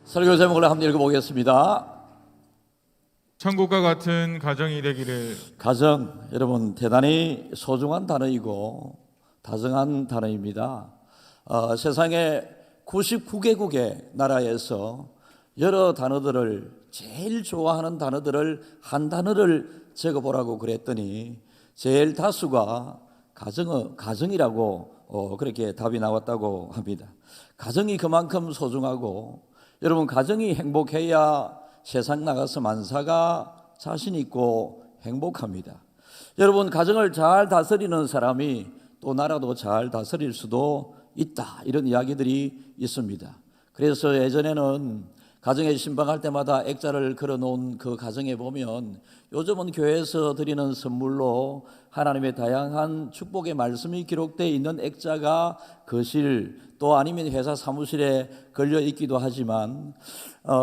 설교 제목을 한번 읽어보겠습니다. 천국과 같은 가정이 되기를. 가정, 여러분 대단히 소중한 단어이고 다정한 단어입니다. 세상에 99개국의 나라에서 여러 단어들을 제일 좋아하는 단어들을 한 단어를 적어보라고 그랬더니 제일 다수가 가정이라고 그렇게 답이 나왔다고 합니다. 가정이 그만큼 소중하고, 여러분 가정이 행복해야 세상 나가서 만사가 자신 있고 행복합니다. 여러분 가정을 잘 다스리는 사람이 또 나라도 잘 다스릴 수도 있다, 이런 이야기들이 있습니다. 그래서 예전에는 가정에 신방할 때마다 액자를 걸어놓은 그 가정에 보면 요즘은 교회에서 드리는 선물로 하나님의 다양한 축복의 말씀이 기록되어 있는 액자가 거실 또 아니면 회사 사무실에 걸려 있기도 하지만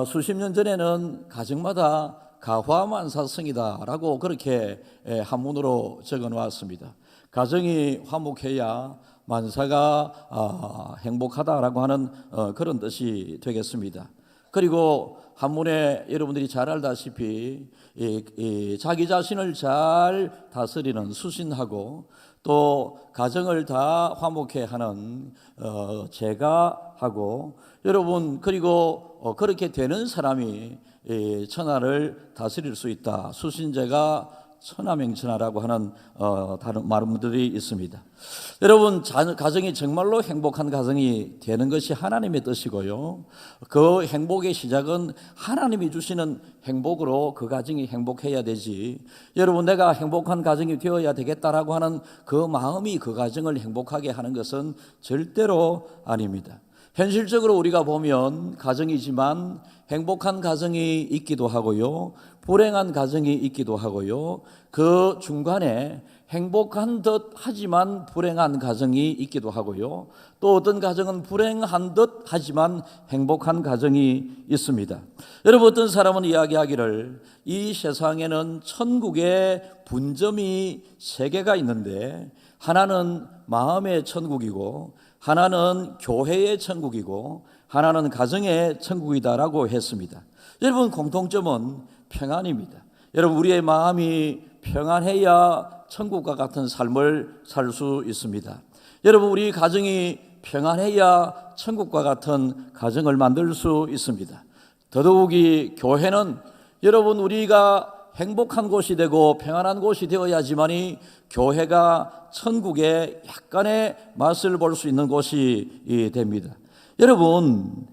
수십 년 전에는 가정마다 가화만사성이다라고 그렇게 한문으로 적어 놓았습니다. 가정이 화목해야 만사가 행복하다라고 하는 그런 뜻이 되겠습니다. 그리고 한문에 여러분들이 잘 알다시피 자기 자신을 잘 다스리는 수신하고 또 가정을 다 화목해 하는 제가하고, 여러분 그리고 그렇게 되는 사람이 천하를 다스릴 수 있다, 수신제가 천하명천하라고 하는 다른 말들이 있습니다. 여러분 가정이 정말로 행복한 가정이 되는 것이 하나님의 뜻이고요, 그 행복의 시작은 하나님이 주시는 행복으로 그 가정이 행복해야 되지, 여러분 내가 행복한 가정이 되어야 되겠다라고 하는 그 마음이 그 가정을 행복하게 하는 것은 절대로 아닙니다. 현실적으로 우리가 보면 가정이지만 행복한 가정이 있기도 하고요, 불행한 가정이 있기도 하고요, 그 중간에 행복한 듯 하지만 불행한 가정이 있기도 하고요, 또 어떤 가정은 불행한 듯 하지만 행복한 가정이 있습니다. 여러분 어떤 사람은 이야기하기를 이 세상에는 천국의 분점이 세 개가 있는데 하나는 마음의 천국이고 하나는 교회의 천국이고 하나는 가정의 천국이다라고 했습니다. 여러분 공통점은 평안입니다. 여러분 우리의 마음이 평안해야 천국과 같은 삶을 살 수 있습니다. 여러분 우리 가정이 평안해야 천국과 같은 가정을 만들 수 있습니다. 더더욱이 교회는 여러분 우리가 행복한 곳이 되고 평안한 곳이 되어야지만이 교회가 천국의 약간의 맛을 볼 수 있는 곳이 됩니다. 여러분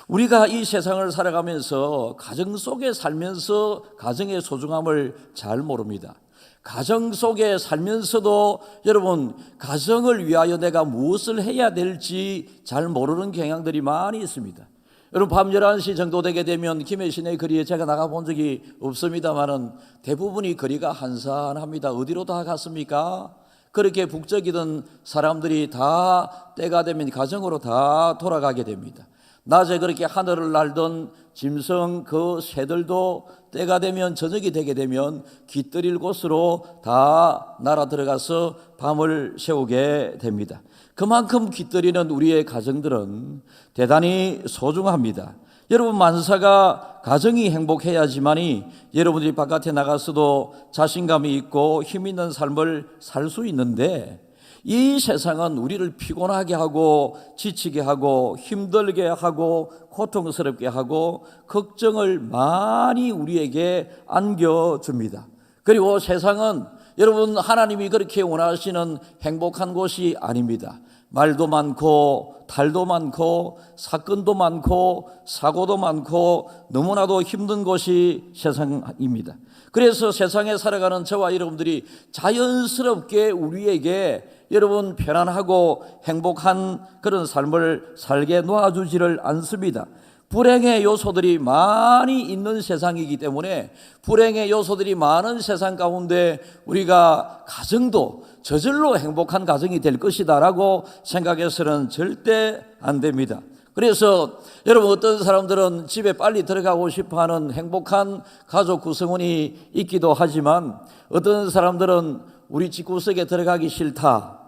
우리가 이 세상을 살아가면서 가정 속에 살면서 가정의 소중함을 잘 모릅니다. 가정 속에 살면서도 여러분 가정을 위하여 내가 무엇을 해야 될지 잘 모르는 경향들이 많이 있습니다. 여러분 밤 11시 정도 되게 되면 김해시내 거리에 제가 나가본 적이 없습니다만은 대부분이 거리가 한산합니다. 어디로 다 갔습니까? 그렇게 북적이던 사람들이 다 때가 되면 가정으로 다 돌아가게 됩니다. 낮에 그렇게 하늘을 날던 짐승 그 새들도 때가 되면 저녁이 되게 되면 깃들일 곳으로 다 날아 들어가서 밤을 새우게 됩니다. 그만큼 깃들이는 우리의 가정들은 대단히 소중합니다. 여러분 만사가 가정이 행복해야지만이 여러분들이 바깥에 나가서도 자신감이 있고 힘 있는 삶을 살 수 있는데, 이 세상은 우리를 피곤하게 하고 지치게 하고 힘들게 하고 고통스럽게 하고 걱정을 많이 우리에게 안겨줍니다. 그리고 세상은 여러분 하나님이 그렇게 원하시는 행복한 곳이 아닙니다. 말도 많고 탈도 많고 사건도 많고 사고도 많고 너무나도 힘든 곳이 세상입니다. 그래서 세상에 살아가는 저와 여러분들이 자연스럽게 우리에게 여러분 편안하고 행복한 그런 삶을 살게 놓아주지를 않습니다. 불행의 요소들이 많이 있는 세상이기 때문에 불행의 요소들이 많은 세상 가운데 우리가 가정도 저절로 행복한 가정이 될 것이다 라고 생각해서는 절대 안 됩니다. 그래서 여러분 어떤 사람들은 집에 빨리 들어가고 싶어하는 행복한 가족 구성원이 있기도 하지만 어떤 사람들은 우리 집구석에 들어가기 싫다,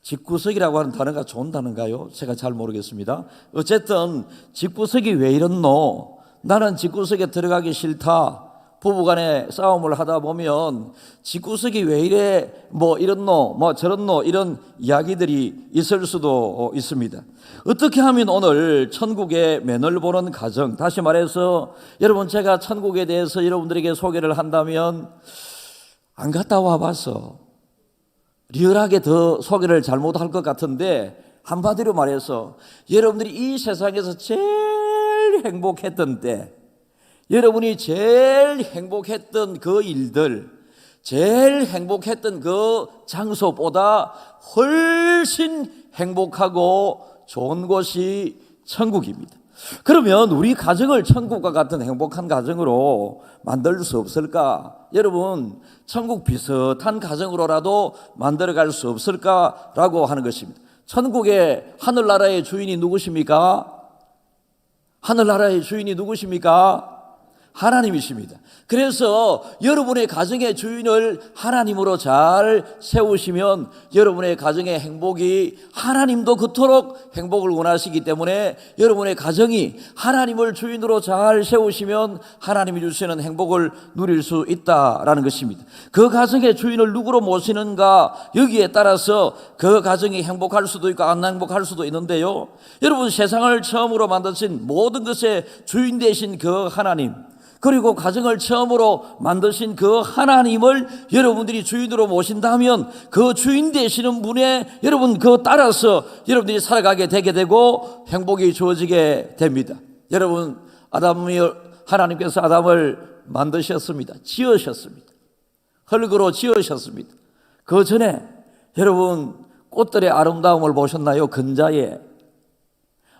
집구석이라고 하는 단어가 좋은 단어인가요? 제가 잘 모르겠습니다. 어쨌든 집구석이 왜 이렇노? 나는 집구석에 들어가기 싫다. 부부간에 싸움을 하다 보면 집구석이 왜 이래, 뭐 이렇노, 뭐 저렇노, 이런 이야기들이 있을 수도 있습니다. 어떻게 하면 오늘 천국의 면을 보는 가정, 다시 말해서 여러분, 제가 천국에 대해서 여러분들에게 소개를 한다면 안 갔다 와봐서 리얼하게 더 소개를 잘못할 것 같은데, 한마디로 말해서 여러분들이 이 세상에서 제일 행복했던 때, 여러분이 제일 행복했던 그 일들, 제일 행복했던 그 장소보다 훨씬 행복하고 좋은 곳이 천국입니다. 그러면 우리 가정을 천국과 같은 행복한 가정으로 만들 수 없을까? 여러분, 천국 비슷한 가정으로라도 만들어갈 수 없을까라고 하는 것입니다. 천국의 하늘나라의 주인이 누구십니까? 하늘나라의 주인이 누구십니까? 하나님이십니다. 그래서 여러분의 가정의 주인을 하나님으로 잘 세우시면 여러분의 가정의 행복이, 하나님도 그토록 행복을 원하시기 때문에 여러분의 가정이 하나님을 주인으로 잘 세우시면 하나님이 주시는 행복을 누릴 수 있다라는 것입니다. 그 가정의 주인을 누구로 모시는가, 여기에 따라서 그 가정이 행복할 수도 있고 안 행복할 수도 있는데요, 여러분, 세상을 처음으로 만드신 모든 것의 주인 되신 그 하나님, 그리고 가정을 처음으로 만드신 그 하나님을 여러분들이 주인으로 모신다면 그 주인 되시는 분의 여러분 그 따라서 여러분들이 살아가게 되게 되고 행복이 주어지게 됩니다. 여러분, 하나님께서 아담을 만드셨습니다. 지으셨습니다. 흙으로 지으셨습니다. 그 전에 여러분 꽃들의 아름다움을 보셨나요? 근자에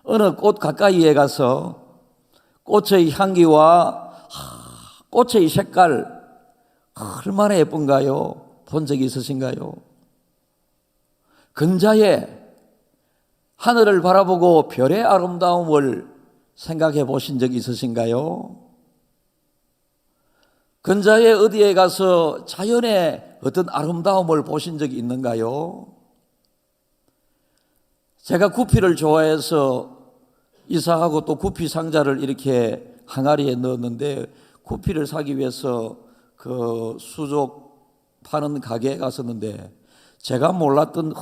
어느 꽃 가까이에 가서 꽃의 향기와 꽃의 색깔 얼마나 예쁜가요? 본 적이 있으신가요? 근자에 하늘을 바라보고 별의 아름다움을 생각해 보신 적이 있으신가요? 근자에 어디에 가서 자연의 어떤 아름다움을 보신 적이 있는가요? 제가 구피를 좋아해서 이사하고 또 구피 상자를 이렇게 항아리에 넣었는데, 구피를 사기 위해서 그 수족 파는 가게에 갔었는데 제가 몰랐던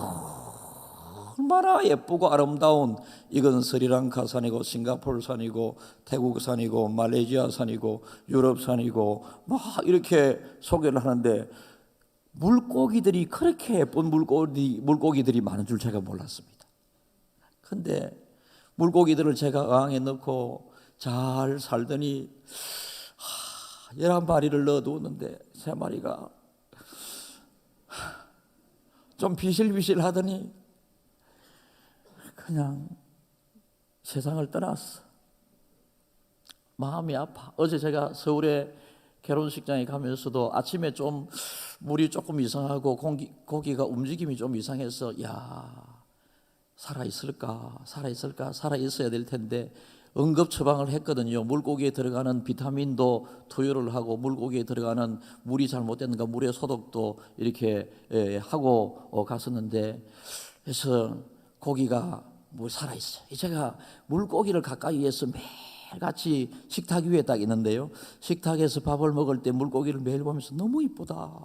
얼마나 예쁘고 아름다운, 이건 스리랑카산이고 싱가포르산이고 태국산이고 말레이시아산이고 유럽산이고 막 이렇게 소개를 하는데, 물고기들이 그렇게 예쁜 물고기들이 많은 줄 제가 몰랐습니다. 근데 물고기들을 제가 어항에 넣고 잘 살더니 11마리를 넣어두었는데 3마리가 좀 비실비실 하더니 그냥 세상을 떠났어. 마음이 아파. 어제 제가 서울에 결혼식장에 가면서도 아침에 좀 물이 조금 이상하고 고기가 움직임이 좀 이상해서, 살아있을까? 살아있어야 될 텐데 응급 처방을 했거든요. 물고기에 들어가는 비타민도 투여를 하고, 물고기에 들어가는 물이 잘못됐는가 물의 소독도 이렇게 하고 갔었는데, 그래서 고기가 살아있어요. 제가 물고기를 가까이에서 매일같이 식탁 위에 딱 있는데요, 식탁에서 밥을 먹을 때 물고기를 매일 보면서 너무 이쁘다.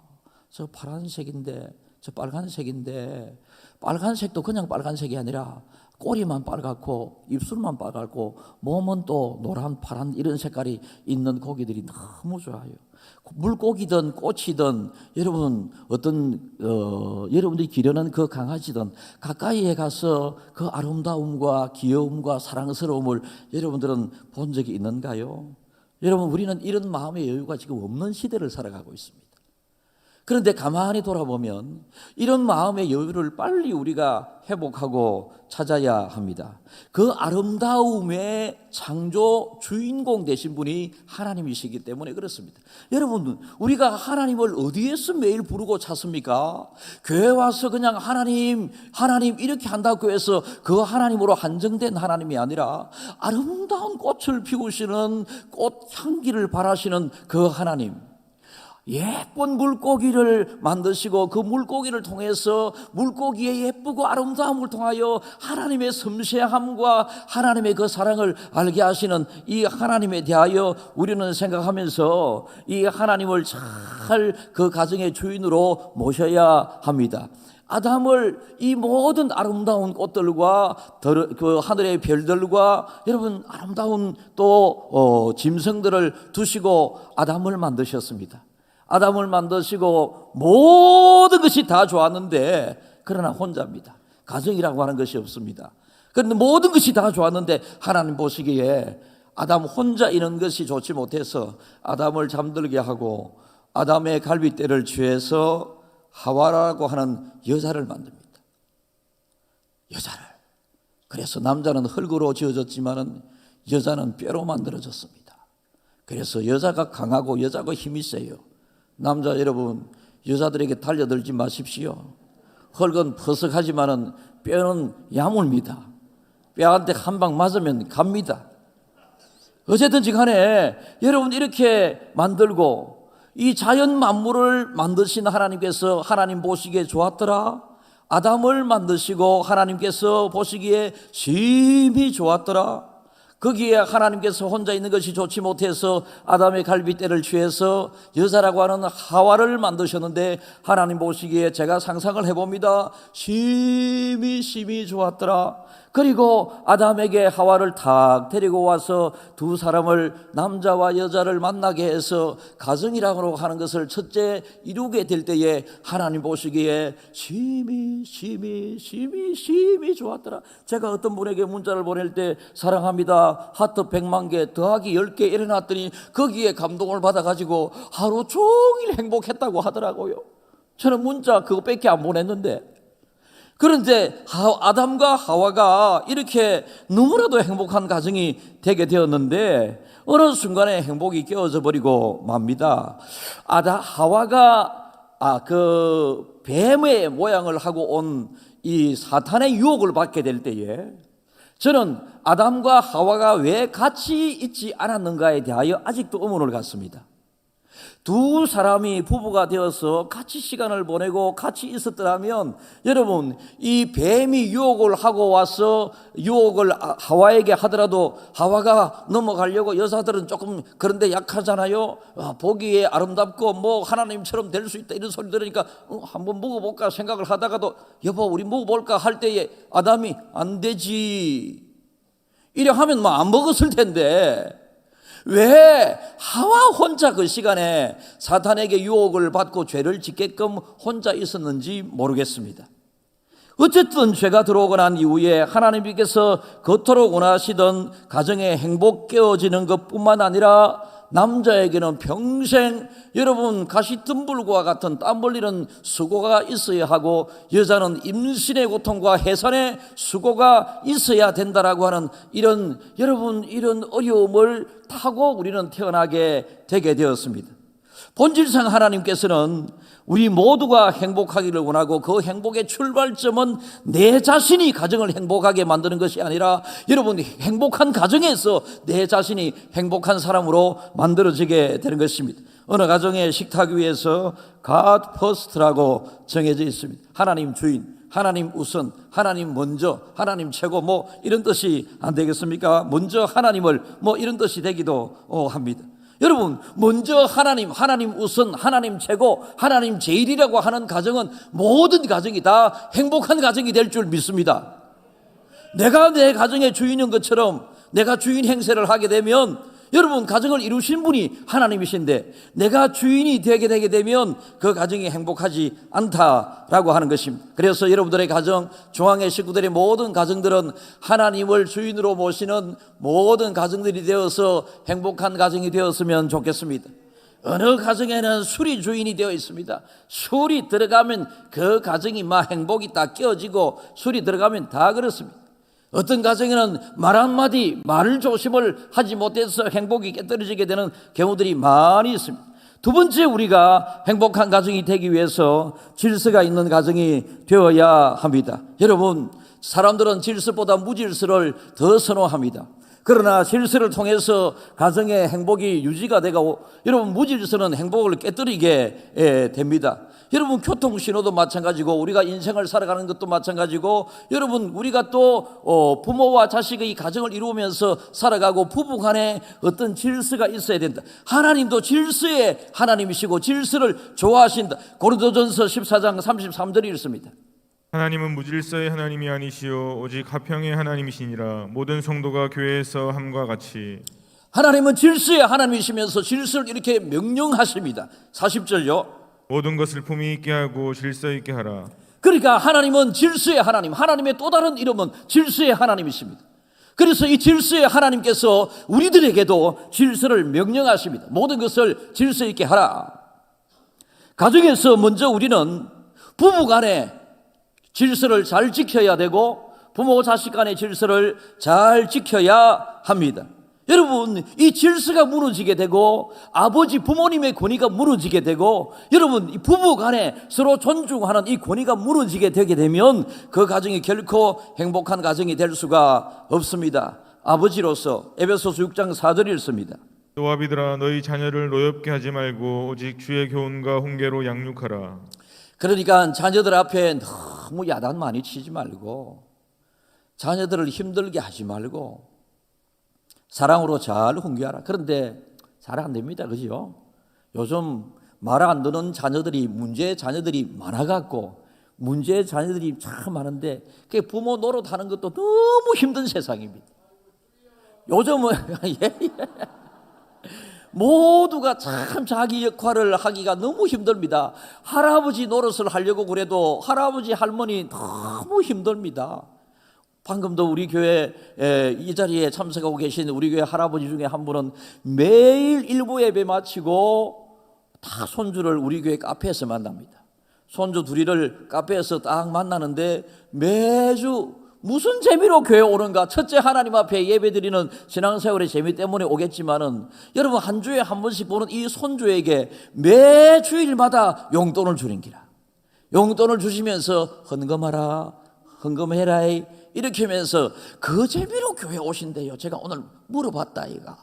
저 파란색인데, 저 빨간색인데, 빨간색도 그냥 빨간색이 아니라 꼬리만 빨갛고 입술만 빨갛고 몸은 또 노란, 파란 이런 색깔이 있는 고기들이 너무 좋아요. 물고기든 꽃이든 여러분 여러분들이 기르는 그 강아지든 가까이에 가서 그 아름다움과 귀여움과 사랑스러움을 여러분들은 본 적이 있는가요? 여러분, 우리는 이런 마음의 여유가 지금 없는 시대를 살아가고 있습니다. 그런데 가만히 돌아보면 이런 마음의 여유를 빨리 우리가 회복하고 찾아야 합니다. 그 아름다움의 창조 주인공 되신 분이 하나님이시기 때문에 그렇습니다. 여러분, 우리가 하나님을 어디에서 매일 부르고 찾습니까? 교회 와서 그냥 하나님 이렇게 한다고 해서 그 하나님으로 한정된 하나님이 아니라 아름다운 꽃을 피우시는 꽃 향기를 바라시는 그 하나님, 예쁜 물고기를 만드시고 그 물고기를 통해서 물고기의 예쁘고 아름다움을 통하여 하나님의 섬세함과 하나님의 그 사랑을 알게 하시는 이 하나님에 대하여 우리는 생각하면서 이 하나님을 잘 그 가정의 주인으로 모셔야 합니다. 아담을 이 모든 아름다운 꽃들과 그 하늘의 별들과 여러분 아름다운 또 짐승들을 두시고 아담을 만드셨습니다. 아담을 만드시고 모든 것이 다 좋았는데 그러나 혼자입니다. 가정이라고 하는 것이 없습니다. 그런데 모든 것이 다 좋았는데 하나님 보시기에 아담 혼자 있는 것이 좋지 못해서 아담을 잠들게 하고 아담의 갈빗대를 취해서 하와라고 하는 여자를 만듭니다. 여자를. 그래서 남자는 흙으로 지어졌지만은 여자는 뼈로 만들어졌습니다. 그래서 여자가 강하고 여자가 힘이 세요. 남자 여러분, 여자들에게 달려들지 마십시오. 흙은 퍼석하지만은 뼈는 야물입니다. 뼈한테 한 방 맞으면 갑니다. 어쨌든지 간에 여러분 이렇게 만들고 이 자연 만물을 만드신 하나님께서 하나님 보시기에 좋았더라. 아담을 만드시고 하나님께서 보시기에 심히 좋았더라. 거기에 하나님께서 혼자 있는 것이 좋지 못해서 아담의 갈빗대를 취해서 여자라고 하는 하와를 만드셨는데 하나님 보시기에 제가 상상을 해봅니다. 심히 좋았더라. 그리고 아담에게 하와를 탁 데리고 와서 두 사람을 남자와 여자를 만나게 해서 가정이라고 하는 것을 첫째 이루게 될 때에 하나님 보시기에 심히 좋았더라. 제가 어떤 분에게 문자를 보낼 때 사랑합니다 하트 100만 개 더하기 10개 일어났더니 거기에 감동을 받아가지고 하루 종일 행복했다고 하더라고요. 저는 문자 그거밖에 안 보냈는데, 그런데 아담과 하와가 이렇게 너무나도 행복한 가정이 되게 되었는데 어느 순간에 행복이 깨어져 버리고 맙니다. 하와가 그 뱀의 모양을 하고 온 이 사탄의 유혹을 받게 될 때에 저는 아담과 하와가 왜 같이 있지 않았는가에 대하여 아직도 의문을 갖습니다. 두 사람이 부부가 되어서 같이 시간을 보내고 같이 있었더라면 여러분 이 뱀이 유혹을 하고 와서 유혹을 하와에게 하더라도 하와가 넘어가려고, 여자들은 조금 그런데 약하잖아요. 보기에 아름답고 뭐 하나님처럼 될 수 있다 이런 소리 들으니까 한번 먹어볼까 생각을 하다가도 여보 우리 먹어볼까 할 때에 아담이 안 되지 이래 하면 뭐 안 먹었을 텐데 왜 하와 혼자 그 시간에 사탄에게 유혹을 받고 죄를 짓게끔 혼자 있었는지 모르겠습니다. 어쨌든 죄가 들어오고 난 이후에 하나님께서 그토록 원하시던 가정의 행복 깨어지는 것뿐만 아니라 남자에게는 평생 여러분 가시덤불과 같은 땀 흘리는 수고가 있어야 하고 여자는 임신의 고통과 해산의 수고가 있어야 된다라고 하는 이런 여러분 이런 어려움을 타고 우리는 태어나게 되게 되었습니다. 본질상 하나님께서는 우리 모두가 행복하기를 원하고 그 행복의 출발점은 내 자신이 가정을 행복하게 만드는 것이 아니라 여러분 행복한 가정에서 내 자신이 행복한 사람으로 만들어지게 되는 것입니다. 어느 가정의 식탁 위에서 God first라고 정해져 있습니다. 하나님 주인, 하나님 우선, 하나님 먼저, 하나님 최고 뭐 이런 뜻이 안 되겠습니까? 먼저 하나님을 뭐 이런 뜻이 되기도 합니다. 여러분 먼저 하나님 우선, 하나님 최고, 하나님 제일이라고 하는 가정은 모든 가정이 다 행복한 가정이 될 줄 믿습니다. 내가 내 가정의 주인인 것처럼 내가 주인 행세를 하게 되면 여러분 가정을 이루신 분이 하나님이신데 내가 주인이 되게 되면 그 가정이 행복하지 않다라고 하는 것입니다. 그래서 여러분들의 가정, 중앙의 식구들의 모든 가정들은 하나님을 주인으로 모시는 모든 가정들이 되어서 행복한 가정이 되었으면 좋겠습니다. 어느 가정에는 술이 주인이 되어 있습니다. 술이 들어가면 그 가정이 막 행복이 다 깨어지고 술이 들어가면 다 그렇습니다. 어떤 가정에는 말 한마디, 말을 조심을 하지 못해서 행복이 깨떨어지게 되는 경우들이 많이 있습니다. 두 번째, 우리가 행복한 가정이 되기 위해서 질서가 있는 가정이 되어야 합니다. 여러분, 사람들은 질서보다 무질서를 더 선호합니다. 그러나 질서를 통해서 가정의 행복이 유지가 되고 여러분 무질서는 행복을 깨뜨리게 됩니다. 여러분 교통신호도 마찬가지고 우리가 인생을 살아가는 것도 마찬가지고 여러분 우리가 또 부모와 자식의 가정을 이루면서 살아가고 부부간에 어떤 질서가 있어야 된다. 하나님도 질서의 하나님이시고 질서를 좋아하신다. 고린도전서 14장 33절이 있습니다. 하나님은 무질서의 하나님이 아니시오 오직 화평의 하나님이시니라. 모든 성도가 교회에서 함과 같이. 하나님은 질서의 하나님이시면서 질서를 이렇게 명령하십니다. 40절요. 모든 것을 품위 있게 하고 질서 있게 하라. 그러니까 하나님은 질서의 하나님, 하나님의 또 다른 이름은 질서의 하나님이십니다. 그래서 이 질서의 하나님께서 우리들에게도 질서를 명령하십니다. 모든 것을 질서 있게 하라. 가정에서 먼저 우리는 부부간에 질서를 잘 지켜야 되고 부모 자식 간의 질서를 잘 지켜야 합니다. 여러분 이 질서가 무너지게 되고 아버지 부모님의 권위가 무너지게 되고 여러분 이 부부 간에 서로 존중하는 이 권위가 무너지게 되게 되면 그 가정이 결코 행복한 가정이 될 수가 없습니다. 아버지로서 에베소서 6장 4절이 있습니다. 또 아비들아 너희 자녀를 노엽게 하지 말고 오직 주의 교훈과 훈계로 양육하라. 그러니까 자녀들 앞에 너무 야단 많이 치지 말고 자녀들을 힘들게 하지 말고 사랑으로 잘 훈계하라. 그런데 잘 안 됩니다. 그죠? 요즘 말 안 듣는 자녀들이 문제의 자녀들이 많아갖고 문제의 자녀들이 참 많은데 그게 부모 노릇하는 것도 너무 힘든 세상입니다. 요즘은 모두가 참 자기 역할을 하기가 너무 힘듭니다. 할아버지 노릇을 하려고 그래도 할아버지 할머니 너무 힘듭니다. 방금도 우리 교회 이 자리에 참석하고 계신 우리 교회 할아버지 중에 한 분은 매일 일부 예배 마치고 다 손주를 우리 교회 카페에서 만납니다. 손주 둘이를 카페에서 딱 만나는데 매주 무슨 재미로 교회 오는가? 첫째 하나님 앞에 예배드리는 신앙생활의 재미 때문에 오겠지만은 여러분 한 주에 한 번씩 보는 이 손주에게 매 주일마다 용돈을 주는 기라. 용돈을 주시면서 헌금하라, 헌금해라 이렇게 하면서 그 재미로 교회 오신대요. 제가 오늘 물어봤다 이가.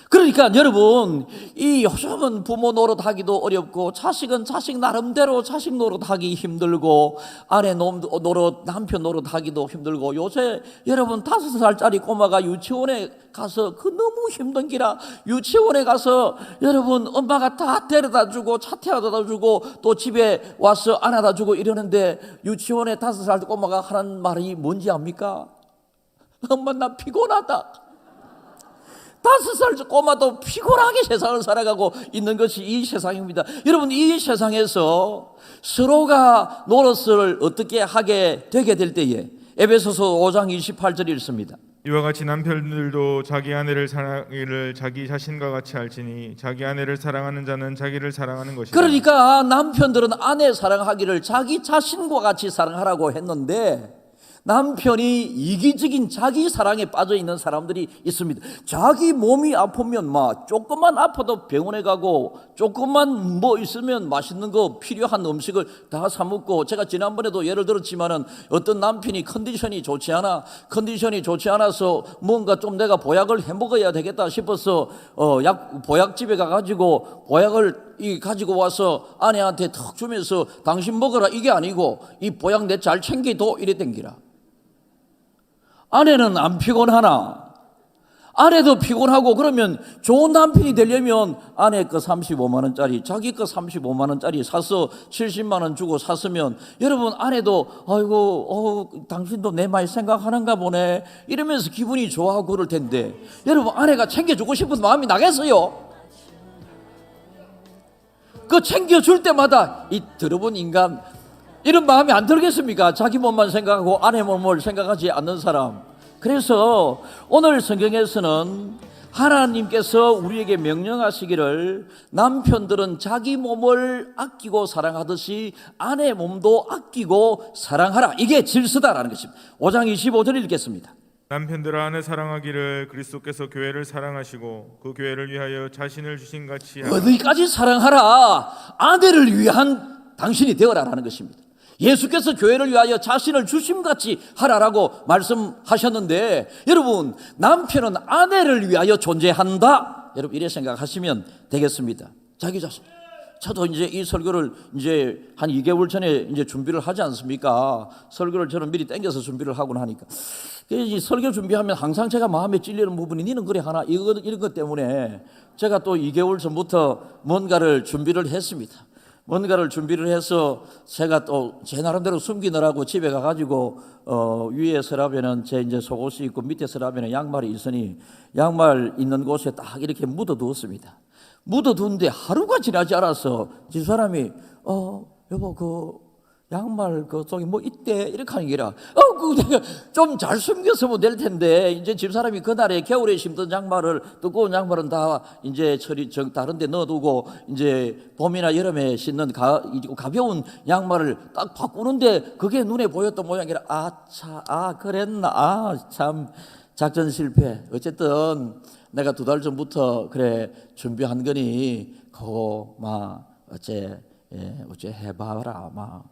그러니까 여러분 이 요즘은 부모 노릇하기도 어렵고 자식은 자식 나름대로 자식 노릇하기 힘들고 아내 노릇 남편 노릇하기도 힘들고 요새 여러분 5살짜리 꼬마가 유치원에 가서 그 너무 힘든 기라. 유치원에 가서 여러분 엄마가 다 데려다 주고 차 태워다 주고 또 집에 와서 안아다 주고 이러는데 유치원에 5살 꼬마가 하는 말이 뭔지 압니까? 엄마 나 피곤하다. 5살 꼬마도 피곤하게 세상을 살아가고 있는 것이 이 세상입니다. 여러분 이 세상에서 서로가 노릇을 어떻게 하게 되게 될 때에 에베소서 5장 28절이 있습니다. 이와 같이 남편들도 자기 아내를 사랑하기를 자기 자신과 같이 알지니 자기 아내를 사랑하는 자는 자기를 사랑하는 것이다. 그러니까 남편들은 아내 사랑하기를 자기 자신과 같이 사랑하라고 했는데 남편이 이기적인 자기 사랑에 빠져 있는 사람들이 있습니다. 자기 몸이 아프면 조금만 아파도 병원에 가고 조금만 뭐 있으면 맛있는 거 필요한 음식을 다 사 먹고 제가 지난번에도 예를 들었지만은 어떤 남편이 컨디션이 좋지 않아서 뭔가 좀 내가 보약을 해 먹어야 되겠다 싶어서 보약집에 가가지고 보약을 가지고 와서 아내한테 턱 주면서 당신 먹어라 이게 아니고 이 보약 내 잘 챙기도 이래 댕기라. 아내는 안 피곤하나? 아내도 피곤하고 그러면 좋은 남편이 되려면 아내 거 35만 원짜리 자기 거 35만 원짜리 사서 70만 원 주고 샀으면 여러분 아내도 아이고 당신도 내 말 생각하는가 보네 이러면서 기분이 좋아하고 그럴 텐데 여러분 아내가 챙겨주고 싶은 마음이 나겠어요? 그 챙겨줄 때마다 이 더러운 인간 이런 마음이 안 들겠습니까? 자기 몸만 생각하고 아내 몸을 생각하지 않는 사람. 그래서 오늘 성경에서는 하나님께서 우리에게 명령하시기를 남편들은 자기 몸을 아끼고 사랑하듯이 아내 몸도 아끼고 사랑하라. 이게 질서다라는 것입니다. 5장 25절 읽겠습니다. 남편들아 아내 사랑하기를 그리스도께서 교회를 사랑하시고 그 교회를 위하여 자신을 주신 같이 하라. 어디까지 사랑하라? 아내를 위한 당신이 되어라라는 것입니다. 예수께서 교회를 위하여 자신을 주심같이 하라라고 말씀하셨는데, 여러분, 남편은 아내를 위하여 존재한다. 여러분, 이래 생각하시면 되겠습니다. 자기 자신. 저도 이제 이 설교를 이제 한 2개월 전에 이제 준비를 하지 않습니까? 설교를 저는 미리 땡겨서 준비를 하곤 하니까. 이 설교 준비하면 항상 제가 마음에 찔리는 부분이, 니는 그래 하나, 이런 것 때문에 제가 또 2개월 전부터 뭔가를 준비를 했습니다. 뭔가를 준비를 해서 제가 또 제 나름대로 숨기느라고 집에 가가지고 위에 서랍에는 제 이제 속옷이 있고 밑에 서랍에는 양말이 있으니 양말 있는 곳에 딱 이렇게 묻어두었습니다. 묻어두는데 하루가 지나지 않아서 집사람이 여보 그 양말 그쪽에 뭐 있대 이렇게 하는 게라 그 내가 좀 잘 숨겼으면 될 텐데, 이제 집사람이 그날에 겨울에 신던 양말을, 두꺼운 양말은 다 이제 다른 데 넣어두고 이제 봄이나 여름에 신는 가벼운 양말을 딱 바꾸는데 그게 눈에 보였던 모양이라 그랬나, 참 작전 실패. 어쨌든 내가 2달 전부터 그래 준비한 거니 그거 어째 해봐라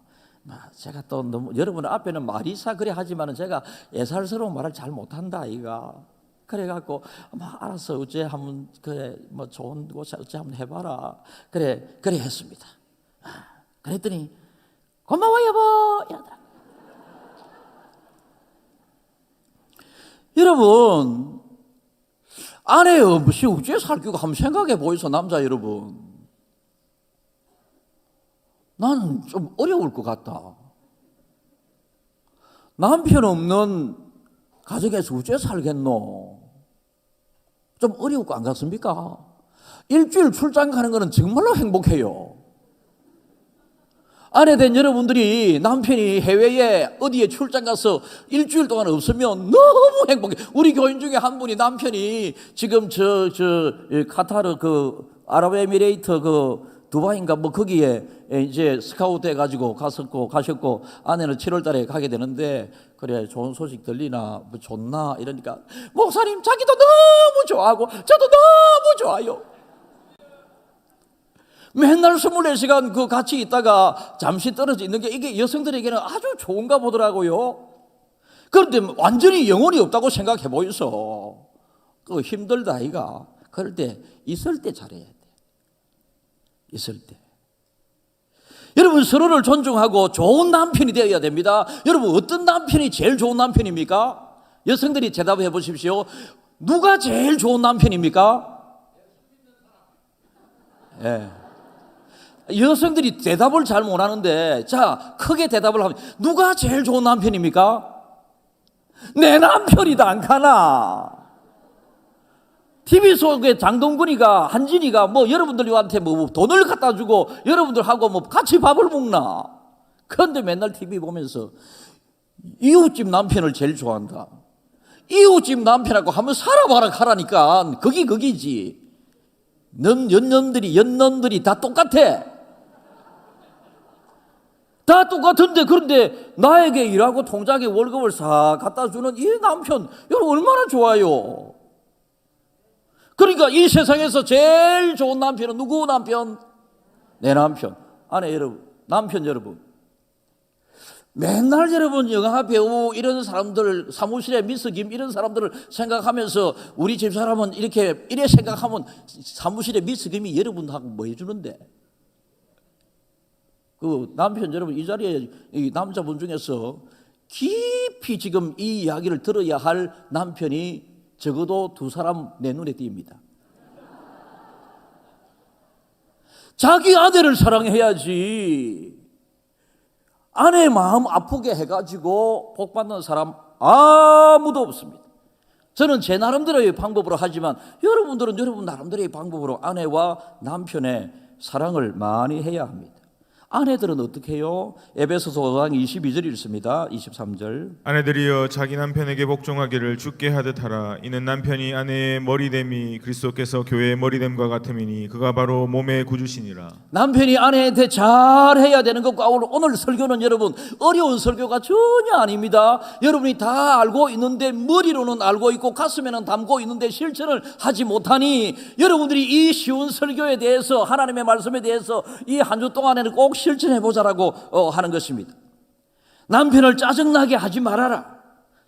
제가 또 너무 여러분 앞에는 말이사 그래 하지만은 제가 애살스러운 말을 잘 못한다 이가. 그래갖고 알았어 어째 한번 그래 뭐 좋은 곳에 어째 한번 해봐라 그래 했습니다. 그랬더니 고마워 여보 이러더라. 여러분, 아내 없이 어째 살기가 한번 생각해 보이소. 남자 여러분, 나는 좀 어려울 것 같다. 남편 없는 가정에서 어째 살겠노? 좀 어려울 거 안 같습니까? 일주일 출장 가는 거는 정말로 행복해요. 아내 된 여러분들이 남편이 해외에 어디에 출장 가서 일주일 동안 없으면 너무 행복해. 우리 교인 중에 한 분이 남편이 지금 카타르 아랍에미레이트 두바이인가 거기에 이제 스카우트 해가지고 가셨고 아내는 7월 달에 가게 되는데, 그래 좋은 소식 들리나 뭐 좋나 이러니까 목사님 자기도 너무 좋아하고 저도 너무 좋아요. 맨날 24시간 같이 있다가 잠시 떨어져 있는 게 이게 여성들에게는 아주 좋은가 보더라고요. 그런데 완전히 영혼이 없다고 생각해 보이소. 힘들다 이가. 그럴 때 있을 때 잘해야 돼. 있을 때. 여러분, 서로를 존중하고 좋은 남편이 되어야 됩니다. 여러분, 어떤 남편이 제일 좋은 남편입니까? 여성들이 대답해 보십시오. 누가 제일 좋은 남편입니까? 예. 여성들이 대답을 잘 못하는데, 자, 크게 대답을 하면 누가 제일 좋은 남편입니까? 내 남편이다 안 가나? TV 속에 장동건이가 한진이가 여러분들한테 돈을 갖다 주고 여러분들하고 같이 밥을 먹나? 그런데 맨날 TV 보면서 이웃집 남편을 제일 좋아한다. 이웃집 남편하고 한번 살아봐라 가라니까. 거기지. 연놈들이 다 똑같아. 다 똑같은데, 그런데 나에게 일하고 통장에 월급을 싹 갖다 주는 이 남편, 여러분 얼마나 좋아요. 그러니까 이 세상에서 제일 좋은 남편은 누구 남편? 내 남편. 아내 여러분, 남편 여러분, 맨날 여러분 영화 배우 이런 사람들, 사무실에 미스 김 이런 사람들을 생각하면서 우리 집사람은 이래 생각하면 사무실에 미스 김이 여러분하고 뭐 해주는데? 남편 여러분, 이 자리에 이 남자분 중에서 깊이 지금 이 이야기를 들어야 할 남편이 적어도 2사람 내 눈에 띕니다. 자기 아내를 사랑해야지. 아내 마음 아프게 해가지고 복받는 사람 아무도 없습니다. 저는 제 나름대로의 방법으로 하지만 여러분들은 여러분 나름대로의 방법으로 아내와 남편의 사랑을 많이 해야 합니다. 아내들은 어떻게 해요? 에베소서 5장 22절 읽습니다. 23절. 아내들이여 자기 남편에게 복종하기를 주께 하듯 하라. 이는 남편이 아내의 머리됨이 그리스도께서 교회의 머리됨과 같음이니 그가 바로 몸의 구주시니라. 남편이 아내한테 잘해야 되는 것과 오늘 설교는 여러분 어려운 설교가 전혀 아닙니다. 여러분이 다 알고 있는데 머리로는 알고 있고 가슴에는 담고 있는데 실천을 하지 못하니 여러분들이 이 쉬운 설교에 대해서 하나님의 말씀에 대해서 이 한 주 동안에는 꼭 실천해 보자라고 하는 것입니다. 남편을 짜증나게 하지 말아라.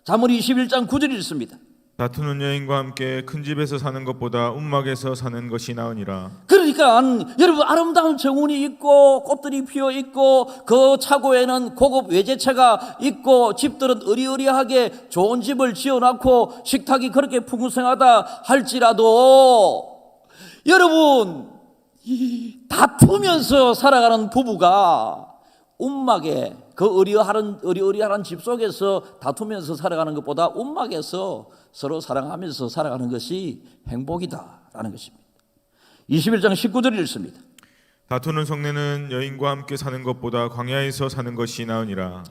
잠언 21장 9절이 있습니다. 다투는 여인과 함께 큰 집에서 사는 것보다 움막에서 사는 것이 나으니라. 그러니까 여러분, 아름다운 정원이 있고 꽃들이 피어 있고 그 차고에는 고급 외제차가 있고 집들은 으리으리하게 좋은 집을 지어놓고 식탁이 그렇게 풍성하다 할지라도 여러분, 다투면서 살아가는 부부가 움막에 그 으리으리한 집 속에서 다투면서 살아가는 것보다 움막에서 서로 사랑하면서 살아가는 것이 행복이다라는 것입니다. 21장 19절을 읽습니다. 다투는 성내는 여인과 함께 사는 것보다 광야에서 사는 것이 나으니라.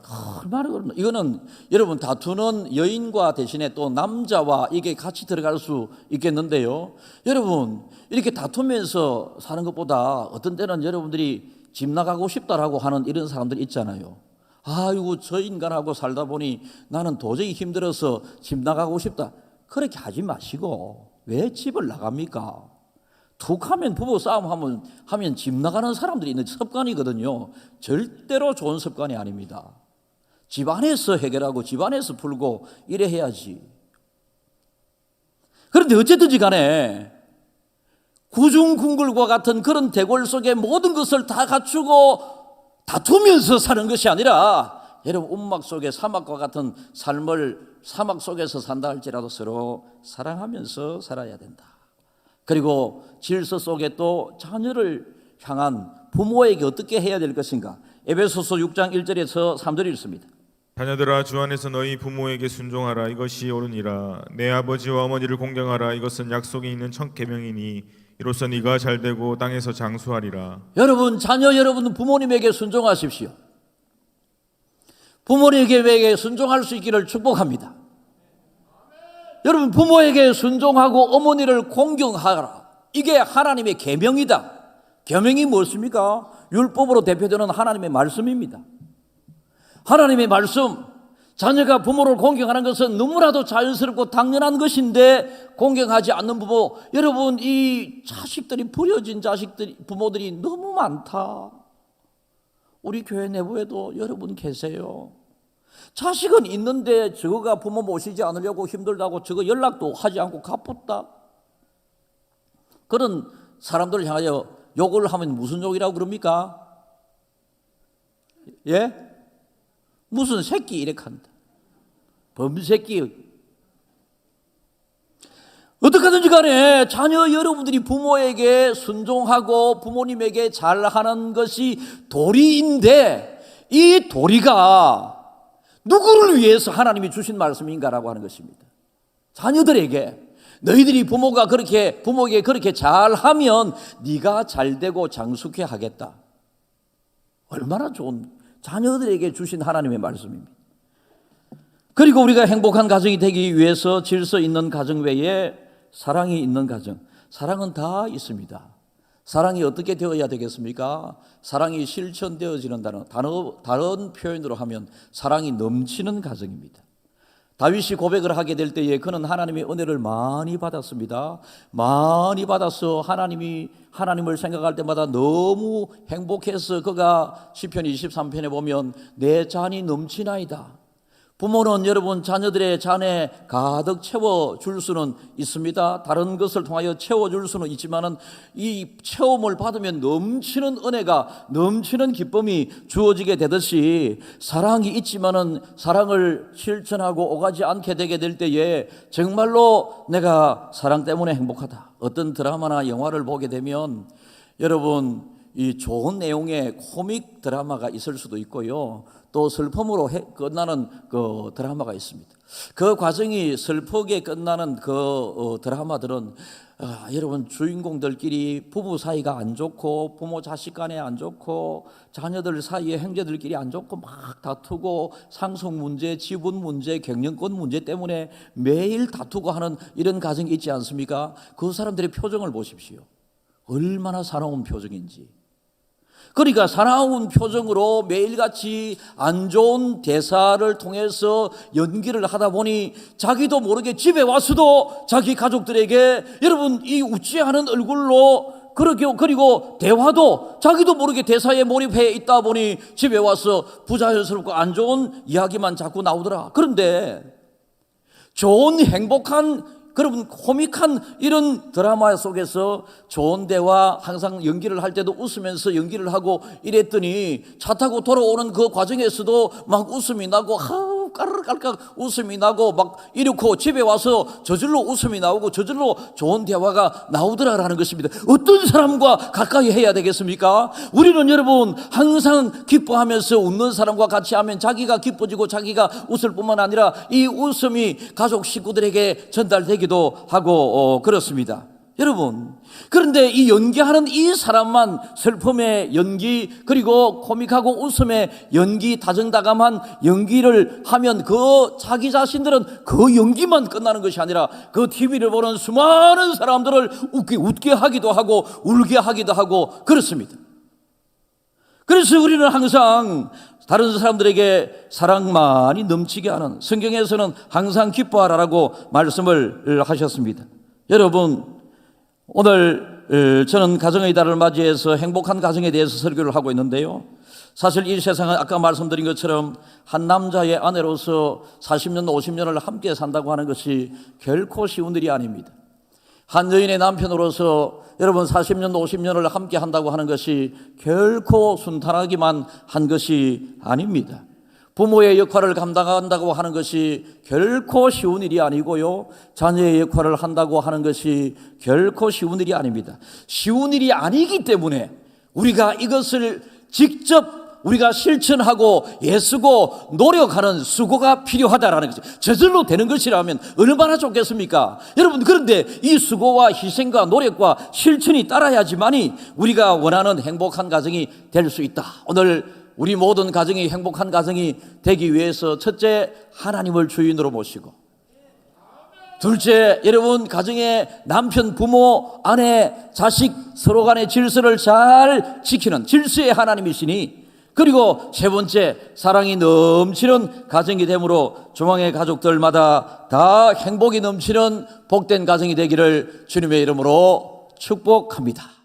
얼마나 그런가. 이거는 여러분, 다투는 여인과 대신에 또 남자와 이게 같이 들어갈 수 있겠는데요. 여러분, 이렇게 다투면서 사는 것보다 어떤 때는 여러분들이 집 나가고 싶다라고 하는 이런 사람들 있잖아요. 아이고, 저 인간하고 살다 보니 나는 도저히 힘들어서 집 나가고 싶다. 그렇게 하지 마시고 왜 집을 나갑니까? 툭 하면 부부 싸움 하면 집 나가는 사람들이 있는 습관이거든요. 절대로 좋은 습관이 아닙니다. 집 안에서 해결하고 집 안에서 풀고 이래 해야지. 그런데 어쨌든지 간에 구중궁궐과 같은 그런 대궐 속에 모든 것을 다 갖추고 다투면서 사는 것이 아니라 여러분, 움막 속에 사막과 같은 삶을 사막 속에서 산다 할지라도 서로 사랑하면서 살아야 된다. 그리고 질서 속에 또 자녀를 향한 부모에게 어떻게 해야 될 것인가. 에베소서 6장 1절에서 3절이 있습니다. 자녀들아, 주 안에서 너희 부모에게 순종하라. 이것이 옳으니라. 내 아버지와 어머니를 공경하라. 이것은 약속이 있는 첫 계명이니 이로써 네가 잘되고 땅에서 장수하리라. 여러분, 자녀 여러분 부모님에게 순종하십시오. 부모님에게 순종할 수 있기를 축복합니다. 여러분, 부모에게 순종하고 어머니를 공경하라. 이게 하나님의 계명이다. 계명이 무엇입니까? 율법으로 대표되는 하나님의 말씀입니다. 하나님의 말씀, 자녀가 부모를 공경하는 것은 너무나도 자연스럽고 당연한 것인데 공경하지 않는 부모, 여러분, 이 자식들이 버려진 부모들이 너무 많다. 우리 교회 내부에도 여러분 계세요. 자식은 있는데 저거가 부모 모시지 않으려고 힘들다고 저거 연락도 하지 않고 가쁘다. 그런 사람들을 향하여 욕을 하면 무슨 욕이라고 그럽니까? 예? 무슨 새끼 이렇게 한다. 범새끼. 어떻게든지 간에 자녀 여러분들이 부모에게 순종하고 부모님에게 잘하는 것이 도리인데 이 도리가 누구를 위해서 하나님이 주신 말씀인가라고 하는 것입니다. 자녀들에게 너희들이 부모에게 그렇게 잘하면 네가 잘되고 장수케 하겠다. 얼마나 좋은 자녀들에게 주신 하나님의 말씀입니다. 그리고 우리가 행복한 가정이 되기 위해서 질서 있는 가정 외에 사랑이 있는 가정, 사랑은 다 있습니다. 사랑이 어떻게 되어야 되겠습니까? 사랑이 실천되어지는 다른 표현으로 하면 사랑이 넘치는 가정입니다. 다윗이 고백을 하게 될 때에 그는 하나님의 은혜를 많이 받았습니다. 많이 받아서 하나님을 생각할 때마다 너무 행복해서 그가 시편 23편에 보면 내 잔이 넘치나이다. 부모는 여러분 자녀들의 잔에 가득 채워줄 수는 있습니다. 다른 것을 통하여 채워줄 수는 있지만은 이 체험을 받으면 넘치는 은혜가, 넘치는 기쁨이 주어지게 되듯이 사랑이 있지만은 사랑을 실천하고 오가지 않게 되게 될 때에 정말로 내가 사랑 때문에 행복하다. 어떤 드라마나 영화를 보게 되면 여러분 이 좋은 내용의 코믹 드라마가 있을 수도 있고요. 또 슬픔으로 끝나는 그 드라마가 있습니다. 그 과정이 슬프게 끝나는 그 드라마들은 여러분 주인공들끼리 부부 사이가 안 좋고 부모 자식 간에 안 좋고 자녀들 사이에 형제들끼리 안 좋고 막 다투고 상속 문제, 지분 문제, 경영권 문제 때문에 매일 다투고 하는 이런 가정이 있지 않습니까? 그 사람들의 표정을 보십시오. 얼마나 사나운 표정인지. 그러니까 사나운 표정으로 매일같이 안 좋은 대사를 통해서 연기를 하다 보니 자기도 모르게 집에 와서도 자기 가족들에게 여러분 이 웃지 않은 얼굴로 그리고 대화도 자기도 모르게 대사에 몰입해 있다 보니 집에 와서 부자연스럽고 안 좋은 이야기만 자꾸 나오더라. 그런데 좋은 행복한 여러분 코믹한 이런 드라마 속에서 좋은 대화 항상 연기를 할 때도 웃으면서 연기를 하고 이랬더니 차 타고 돌아오는 그 과정에서도 막 웃음이 나고 까르르깔깍 웃음이 나고 막 이렇고 집에 와서 저절로 웃음이 나오고 저절로 좋은 대화가 나오더라라는 것입니다. 어떤 사람과 가까이 해야 되겠습니까? 우리는 여러분 항상 기뻐하면서 웃는 사람과 같이 하면 자기가 기뻐지고 자기가 웃을 뿐만 아니라 이 웃음이 가족 식구들에게 전달되기도 하고 그렇습니다. 여러분, 그런데 이 연기하는 이 사람만 슬픔의 연기 그리고 코믹하고 웃음의 연기 다정다감한 연기를 하면 그 자기 자신들은 그 연기만 끝나는 것이 아니라 그 TV를 보는 수많은 사람들을 웃게 하기도 하고 울게 하기도 하고 그렇습니다. 그래서 우리는 항상 다른 사람들에게 사랑만이 넘치게 하는, 성경에서는 항상 기뻐하라고 말씀을 하셨습니다. 여러분, 오늘 저는 가정의 달을 맞이해서 행복한 가정에 대해서 설교를 하고 있는데요, 사실 이 세상은 아까 말씀드린 것처럼 한 남자의 아내로서 40년 50년을 함께 산다고 하는 것이 결코 쉬운 일이 아닙니다. 한 여인의 남편으로서 여러분 40년 50년을 함께 한다고 하는 것이 결코 순탄하기만 한 것이 아닙니다. 부모의 역할을 감당한다고 하는 것이 결코 쉬운 일이 아니고요, 자녀의 역할을 한다고 하는 것이 결코 쉬운 일이 아닙니다. 쉬운 일이 아니기 때문에 우리가 이것을 직접 우리가 실천하고 애쓰고 노력하는 수고가 필요하다라는 것이죠. 저절로 되는 것이라면 얼마나 좋겠습니까? 여러분, 그런데 이 수고와 희생과 노력과 실천이 따라야지만이 우리가 원하는 행복한 가정이 될 수 있다. 오늘 우리 모든 가정이 행복한 가정이 되기 위해서 첫째, 하나님을 주인으로 모시고, 둘째, 여러분 가정의 남편, 부모, 아내, 자식 서로 간의 질서를 잘 지키는 질서의 하나님이시니, 그리고 세 번째, 사랑이 넘치는 가정이 되므로 중앙의 가족들마다 다 행복이 넘치는 복된 가정이 되기를 주님의 이름으로 축복합니다.